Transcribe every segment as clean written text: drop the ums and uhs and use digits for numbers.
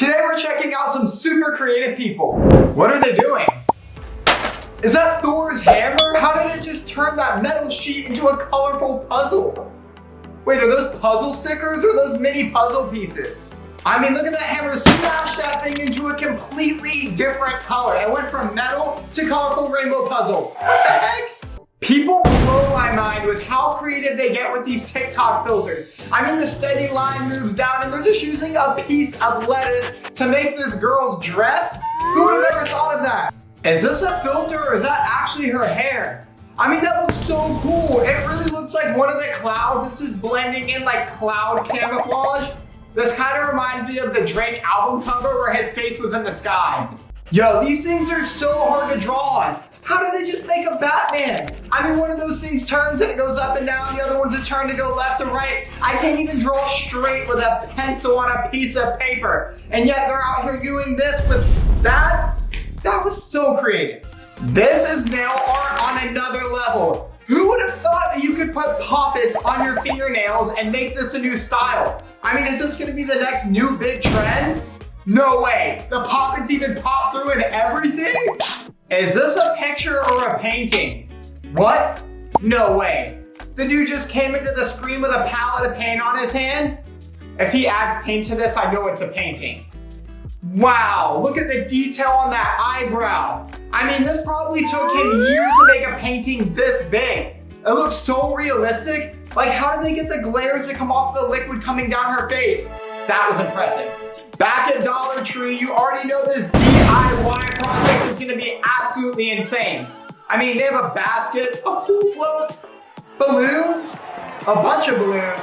Today we're checking out some super creative people. What are they doing? Is that Thor's hammer? How did it just turn that metal sheet into a colorful puzzle? Wait, are those puzzle stickers or those mini puzzle pieces? I mean, look at that hammer smash that thing into a completely different color. It went from metal to colorful rainbow puzzle. What the heck? People blow my mind with how creative they get with these TikTok filters. I mean, the steady line moves down and they're just using a piece of lettuce to make this girl's dress? Who would have ever thought of that? Is this a filter or is that actually her hair? I mean, that looks so cool. It really looks like one of the clouds. It's just blending in like cloud camouflage. This kind of reminds me of the Drake album cover where his face was in the sky. Yo, these things are so hard to draw on. How do they just make a Batman? I mean, one of those things turns and it goes up and down. The other one's a turn to go left and right. I can't even draw straight with a pencil on a piece of paper. And yet they're out here doing this with that. That was so creative. This is nail art on another level. Who would have thought that you could put poppets on your fingernails and make this a new style? I mean, is this gonna be the next new big trend? No way. The poppets even pop through and everything? Is this a picture or a painting? What? No way. The dude just came into the screen with a palette of paint on his hand? If he adds paint to this, I know it's a painting. Wow, look at the detail on that eyebrow. I mean, this probably took him years to make a painting this big. It looks so realistic. Like, how did they get the glares to come off the liquid coming down her face? That was impressive. Back at Dollar Tree, you already know this DIY project is gonna be absolutely insane. I mean, they have a basket, a pool float, balloons, a bunch of balloons.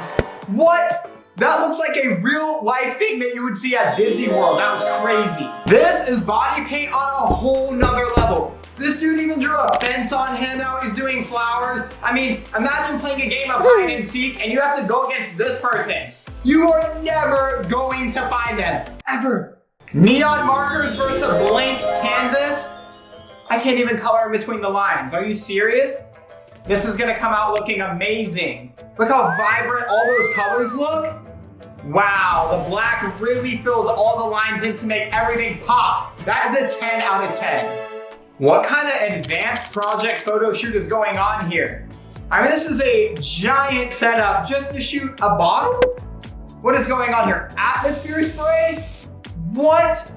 What? That looks like a real life thing that you would see at Disney World. That was crazy. This is body paint on a whole nother level. This dude even drew a fence on him. Now he's doing flowers. I mean, imagine playing a game of hide and seek and you have to go against this person. You are never going to find them, ever. Neon markers versus a blank canvas. I can't even color in between the lines. Are you serious? This is gonna come out looking amazing. Look how vibrant all those colors look. Wow, the black really fills all the lines in to make everything pop. That is a 10 out of 10. What kind of advanced project photo shoot is going on here? I mean, this is a giant setup just to shoot a bottle? What is going on here? Atmosphere spray? What?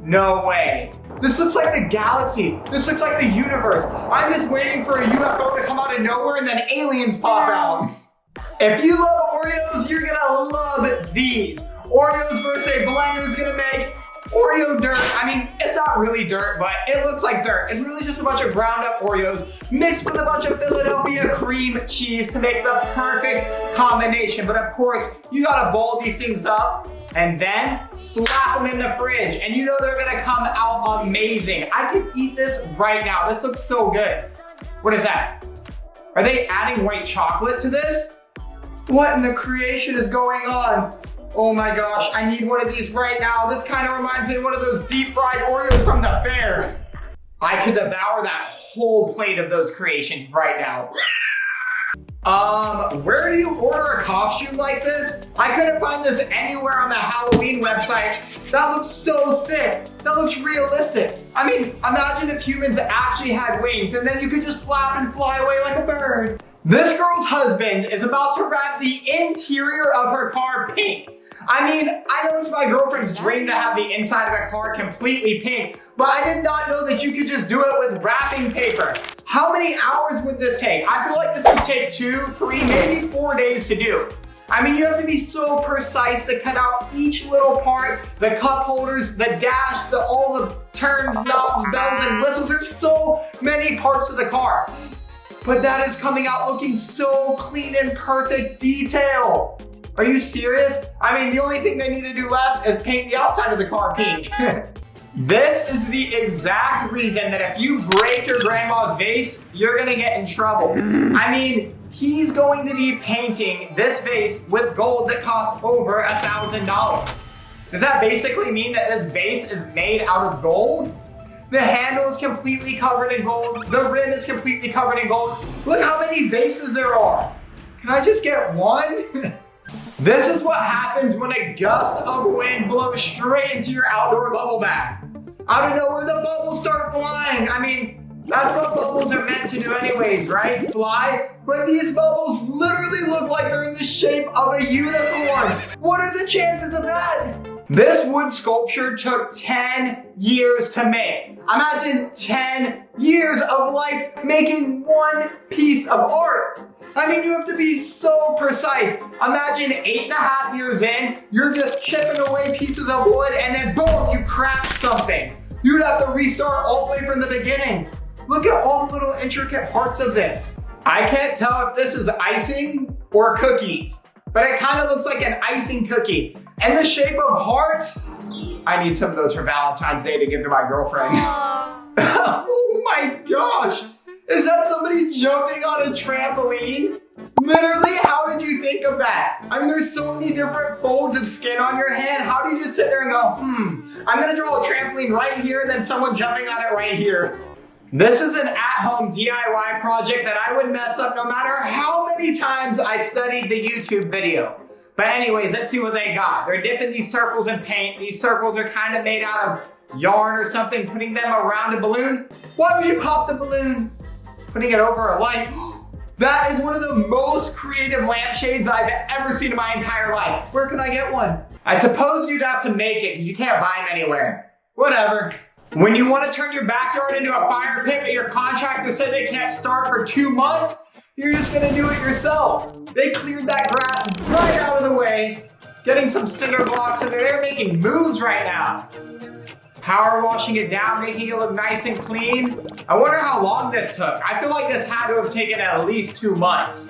No way. This looks like the galaxy. This looks like the universe. I'm just waiting for a UFO to come out of nowhere and then aliens pop out. If you love Oreos, you're gonna love these. Oreos versus a blender is gonna make Oreo dirt. I mean, it's not really dirt, but it looks like dirt. It's really just a bunch of ground up Oreos mixed with a bunch of Philadelphia cream cheese to make the perfect combination. But of course, you gotta ball these things up and then slap them in the fridge. And you know they're gonna come out amazing. I could eat this right now. This looks so good. What is that? Are they adding white chocolate to this? What in the creation is going on? Oh my gosh, I need one of these right now. This kind of reminds me of one of those deep fried Oreos from the fair. I could devour that whole plate of those creations right now. Where do you order a costume like this? I couldn't find this anywhere on the Halloween website. That looks so sick. That looks realistic. I mean, imagine if humans actually had wings and then you could just flap and fly away like a bird. This girl's husband is about to wrap the interior of her car pink. I mean, I know it's my girlfriend's dream to have the inside of a car completely pink, but I did not know that you could just do it with wrapping paper. How many hours would this take? I feel like this would take 2, 3, maybe 4 days to do. I mean, you have to be so precise to cut out each little part, the cup holders, the dash, all the turns, knobs, bells, and whistles. There's so many parts of the car. But that is coming out looking so clean and perfect detail. Are you serious? I mean, the only thing they need to do left is paint the outside of the car pink. This is the exact reason that if you break your grandma's vase, you're gonna get in trouble. I mean, he's going to be painting this vase with gold that costs over $1,000. Does that basically mean that this vase is made out of gold? The handle is completely covered in gold. The rim is completely covered in gold. Look how many vases there are. Can I just get one? This is what happens when a gust of wind blows straight into your outdoor bubble bath. Out of nowhere, the bubbles start flying. I mean, that's what bubbles are meant to do anyways, right? Fly. But these bubbles literally look like they're in the shape of a unicorn. What are the chances of that? This wood sculpture took 10 years to make. Imagine 10 years of life making one piece of art. I mean, you have to be so precise. Imagine 8.5 years in, you're just chipping away pieces of wood and then boom, you crack something. You'd have to restart all the way from the beginning. Look at all the little intricate parts of this. I can't tell if this is icing or cookies, but it kind of looks like an icing cookie. And the shape of hearts, I need some of those for Valentine's Day to give to my girlfriend. Oh my gosh. Is that somebody jumping on a trampoline? Literally, how did you think of that? I mean, there's so many different folds of skin on your hand. How do you just sit there and go, I'm gonna draw a trampoline right here and then someone jumping on it right here. This is an at-home DIY project that I would mess up no matter how many times I studied the YouTube video. But anyways, let's see what they got. They're dipping these circles in paint. These circles are kind of made out of yarn or something, putting them around a balloon. Why would you pop the balloon? Putting it over a light. That is one of the most creative lampshades I've ever seen in my entire life. Where can I get one? I suppose you'd have to make it because you can't buy them anywhere. Whatever. When you want to turn your backyard into a fire pit but your contractor said they can't start for 2 months, you're just gonna do it yourself. They cleared that grass right out of the way, getting some cinder blocks in there. They're making moves right now. Power washing it down, making it look nice and clean. I wonder how long this took. I feel like this had to have taken at least 2 months.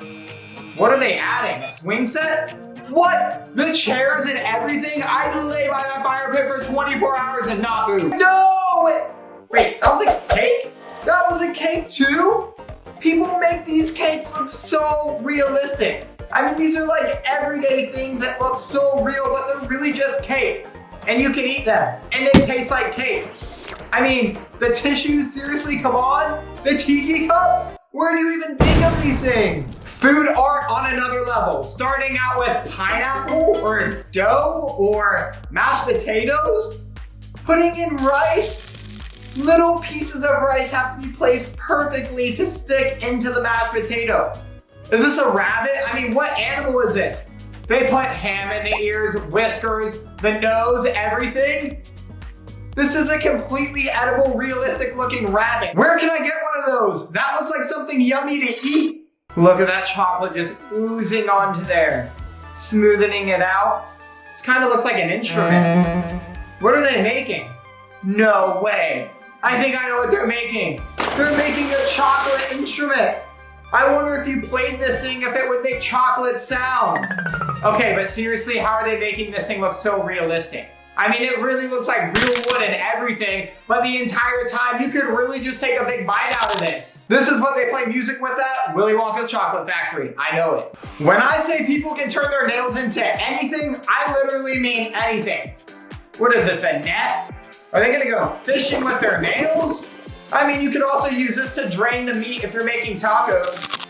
What are they adding? A swing set? What? The chairs and everything? I'd lay by that fire pit for 24 hours and not move. No! Wait, that was a cake? That was a cake too? People make these cakes look so realistic. I mean, these are like everyday things that look so real, but they're really just cake. And you can eat them, and they taste like cake. I mean, the tissue, seriously, come on? The tiki cup? Where do you even think of these things? Food art on another level, starting out with pineapple or dough or mashed potatoes, putting in rice. Little pieces of rice have to be placed perfectly to stick into the mashed potato. Is this a rabbit? I mean, what animal is this? They put ham in the ears, whiskers, the nose, everything. This is a completely edible, realistic looking rabbit. Where can I get one of those? That looks like something yummy to eat. Look at that chocolate just oozing onto there. Smoothing it out. This kind of looks like an instrument. What are they making? No way. I think I know what they're making. They're making a chocolate instrument. I wonder if you played this thing, if it would make chocolate sounds. Okay, but seriously, how are they making this thing look so realistic? I mean, it really looks like real wood and everything, but the entire time you could really just take a big bite out of this. This is what they play music with at Willy Wonka's Chocolate Factory. I know it. When I say people can turn their nails into anything, I literally mean anything. What is this, a net? Are they gonna go fishing with their nails? I mean, you could also use this to drain the meat if you're making tacos.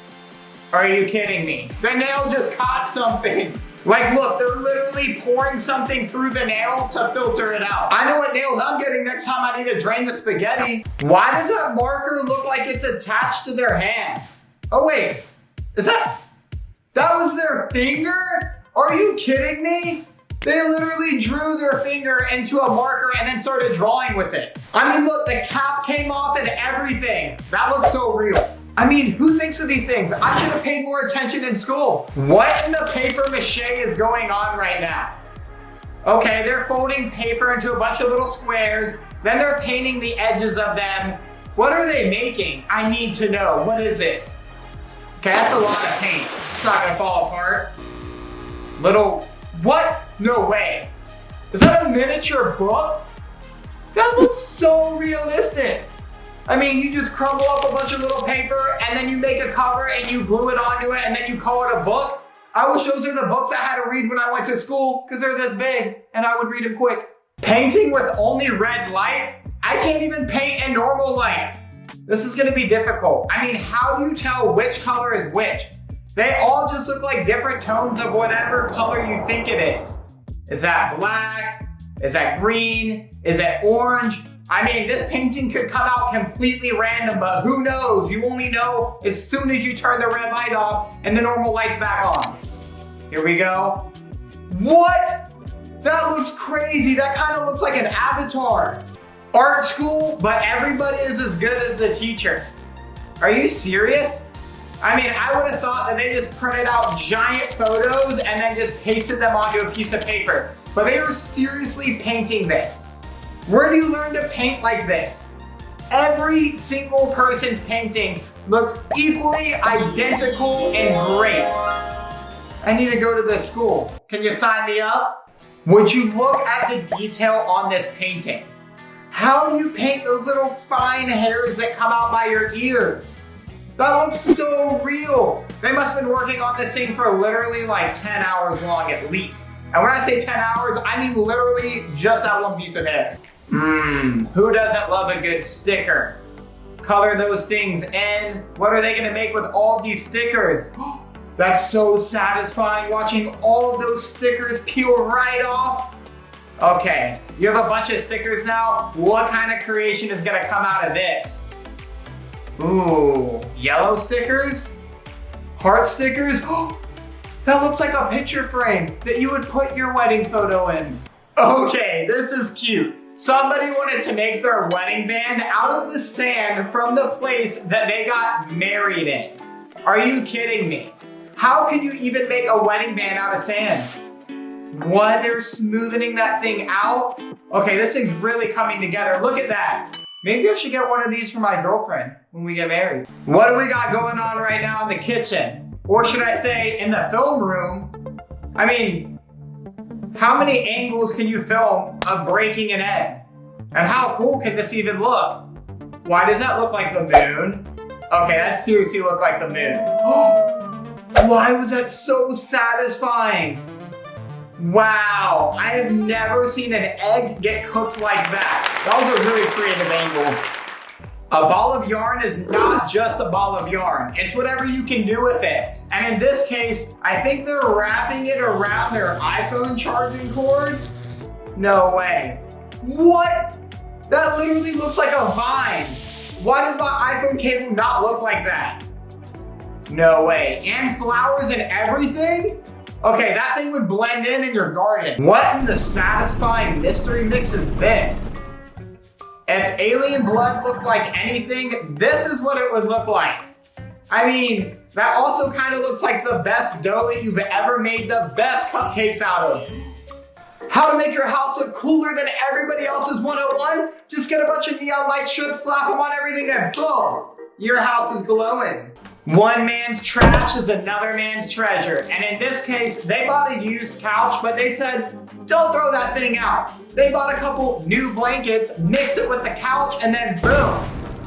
Are you kidding me? The nail just caught something. Like, look, they're literally pouring something through the nail to filter it out. I know what nails I'm getting next time I need to drain the spaghetti. Why does that marker look like it's attached to their hand? Oh wait, that was their finger? Are you kidding me? They literally drew their finger into a marker and then started drawing with it. I mean, look, the cap came off and everything. That looks so real. I mean, who thinks of these things? I should have paid more attention in school. What in the paper mache is going on right now? Okay, they're folding paper into a bunch of little squares. Then they're painting the edges of them. What are they making? I need to know. What is this? Okay, that's a lot of paint. It's not gonna fall apart. What? No way. Is that a miniature book? That looks so realistic. I mean, you just crumble up a bunch of little paper and then you make a cover and you glue it onto it and then you call it a book. I wish those are the books I had to read when I went to school because they're this big and I would read them quick. Painting with only red light? I can't even paint in normal light. This is gonna be difficult. I mean, how do you tell which color is which? They all just look like different tones of whatever color you think it is. Is that black? Is that green? Is it orange? I mean, this painting could come out completely random, but who knows? You only know as soon as you turn the red light off and the normal light's back on. Here we go. What? That looks crazy. That kind of looks like an avatar. Art school, but everybody is as good as the teacher. Are you serious? I mean, I would have thought that they just printed out giant photos and then just pasted them onto a piece of paper. But they were seriously painting this. Where do you learn to paint like this? Every single person's painting looks equally identical and great. I need to go to this school. Can you sign me up? Would you look at the detail on this painting? How do you paint those little fine hairs that come out by your ears? That looks so real. They must have been working on this thing for literally like 10 hours long at least. And when I say 10 hours, I mean literally just that one piece of hair. Who doesn't love a good sticker? Color those things in. What are they gonna make with all these stickers? That's so satisfying watching all of those stickers peel right off. Okay, you have a bunch of stickers now. What kind of creation is gonna come out of this? Ooh, yellow stickers? Heart stickers? That looks like a picture frame that you would put your wedding photo in. Okay, this is cute. Somebody wanted to make their wedding band out of the sand from the place that they got married in. Are you kidding me? How can you even make a wedding band out of sand? What? They're smoothing that thing out? Okay, this thing's really coming together. Look at that. Maybe I should get one of these for my girlfriend when we get married. What do we got going on right now in the kitchen? Or should I say in the film room? I mean, how many angles can you film of breaking an egg? And how cool can this even look? Why does that look like the moon? Okay, that seriously looked like the moon. Why was that so satisfying? Wow, I have never seen an egg get cooked like that. That was a really creative angle. A ball of yarn is not just a ball of yarn. It's whatever you can do with it. And in this case, I think they're wrapping it around their iPhone charging cord. No way. What? That literally looks like a vine. Why does my iPhone cable not look like that? No way. And flowers and everything? Okay, that thing would blend in your garden. What in the satisfying mystery mix is this? If alien blood looked like anything, this is what it would look like. I mean, that also kind of looks like the best dough that you've ever made the best cupcakes out of. How to make your house look cooler than everybody else's 101? Just get a bunch of neon light strips, slap them on everything, and boom, your house is glowing. One man's trash is another man's treasure. And in this case, they bought a used couch, but they said, don't throw that thing out. They bought a couple new blankets, mixed it with the couch, and then boom.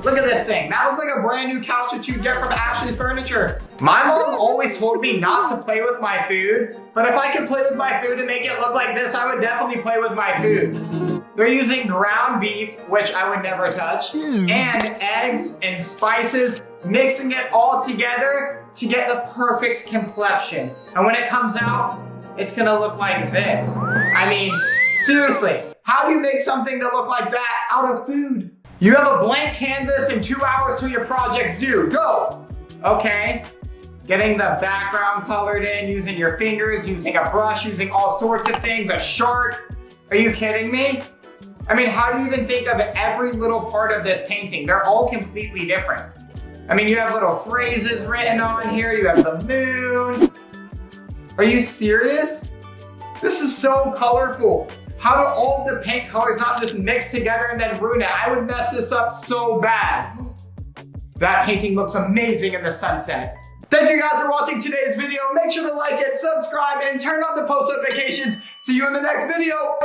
Look at this thing. That looks like a brand new couch that you get from Ashley's Furniture. My mom always told me not to play with my food, but if I could play with my food and make it look like this, I would definitely play with my food. They're using ground beef, which I would never touch, and eggs and spices, mixing it all together to get the perfect complexion. And when it comes out, it's gonna look like this. I mean, seriously, how do you make something to look like that out of food? You have a blank canvas and 2 hours till your project's due. Go! Okay. Getting the background colored in, using your fingers, using a brush, using all sorts of things, a shark. Are you kidding me? I mean, how do you even think of every little part of this painting? They're all completely different. I mean, you have little phrases written on here. You have the moon. Are you serious? This is so colorful. How do all the paint colors not just mix together and then ruin it? I would mess this up so bad. That painting looks amazing in the sunset. Thank you guys for watching today's video. Make sure to like it, subscribe, and turn on the post notifications. See you in the next video.